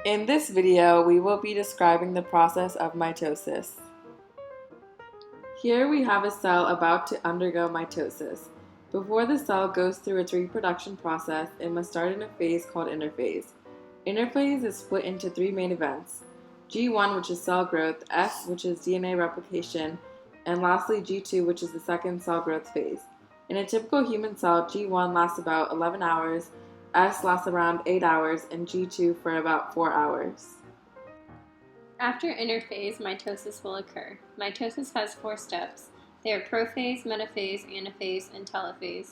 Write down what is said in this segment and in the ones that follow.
In this video, we will be describing the process of mitosis. Here we have a cell about to undergo mitosis. Before the cell goes through its reproduction process, it must start in a phase called interphase. Interphase is split into three main events: G1, which is cell growth, S, which is DNA replication, and lastly G2, which is the second cell growth phase. In a typical human cell, G1 lasts about 11 hours, S lasts around 8 hours, and G2 for about 4 hours. After interphase, mitosis will occur. Mitosis has 4 steps. They are prophase, metaphase, anaphase, and telophase.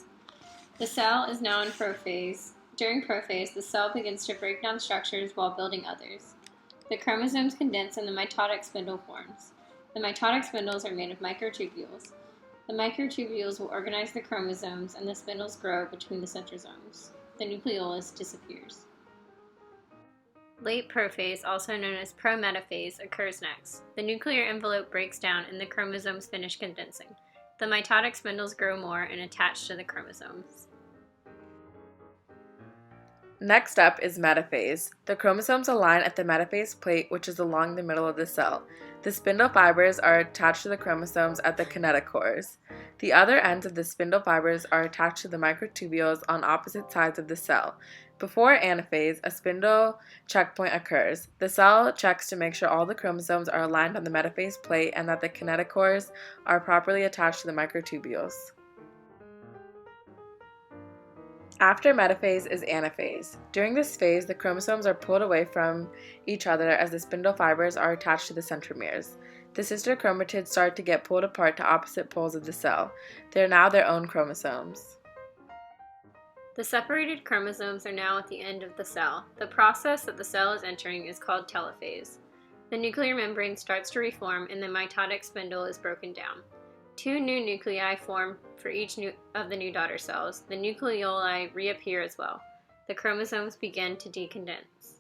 The cell is now in prophase. During prophase, the cell begins to break down structures while building others. The chromosomes condense and the mitotic spindle forms. The mitotic spindles are made of microtubules. The microtubules will organize the chromosomes and the spindles grow between the centrosomes. The nucleolus disappears. Late prophase, also known as prometaphase, occurs next. The nuclear envelope breaks down and the chromosomes finish condensing. The mitotic spindles grow more and attach to the chromosomes. Next up is metaphase. The chromosomes align at the metaphase plate, which is along the middle of the cell. The spindle fibers are attached to the chromosomes at the kinetochores. The other ends of the spindle fibers are attached to the microtubules on opposite sides of the cell. Before anaphase, a spindle checkpoint occurs. The cell checks to make sure all the chromosomes are aligned on the metaphase plate and that the kinetochores are properly attached to the microtubules. After metaphase is anaphase. During this phase, the chromosomes are pulled away from each other as the spindle fibers are attached to the centromeres. The sister chromatids start to get pulled apart to opposite poles of the cell. They are now their own chromosomes. The separated chromosomes are now at the end of the cell. The process that the cell is entering is called telophase. The nuclear membrane starts to reform and the mitotic spindle is broken down. 2 new nuclei form for each of the new daughter cells. The nucleoli reappear as well. The chromosomes begin to decondense.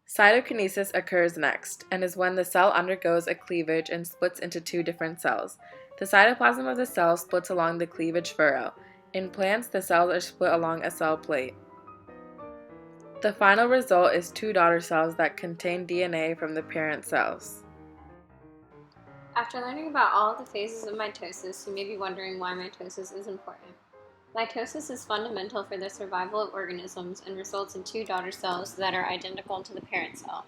Cytokinesis occurs next, and is when the cell undergoes a cleavage and splits into 2 different cells. The cytoplasm of the cell splits along the cleavage furrow. In plants, the cells are split along a cell plate. The final result is 2 daughter cells that contain DNA from the parent cells. After learning about all of the phases of mitosis, you may be wondering why mitosis is important. Mitosis is fundamental for the survival of organisms and results in 2 daughter cells that are identical to the parent cell.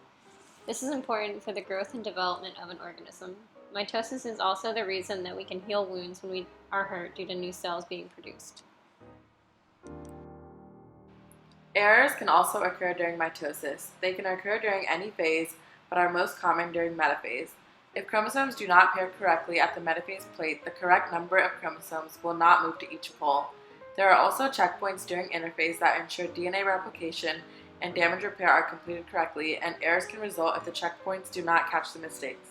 This is important for the growth and development of an organism. Mitosis is also the reason that we can heal wounds when we are hurt due to new cells being produced. Errors can also occur during mitosis. They can occur during any phase, but are most common during metaphase. If chromosomes do not pair correctly at the metaphase plate, the correct number of chromosomes will not move to each pole. There are also checkpoints during interphase that ensure DNA replication and damage repair are completed correctly, and errors can result if the checkpoints do not catch the mistakes.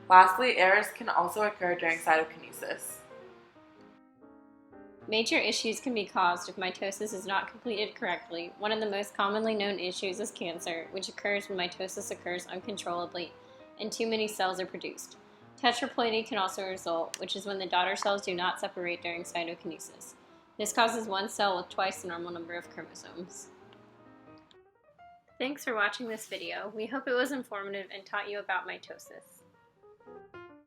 Lastly, errors can also occur during cytokinesis. Major issues can be caused if mitosis is not completed correctly. One of the most commonly known issues is cancer, which occurs when mitosis occurs uncontrollably and too many cells are produced. Tetraploidy can also result, which is when the daughter cells do not separate during cytokinesis. This causes one cell with twice the normal number of chromosomes. Thanks for watching this video. We hope it was informative and taught you about mitosis.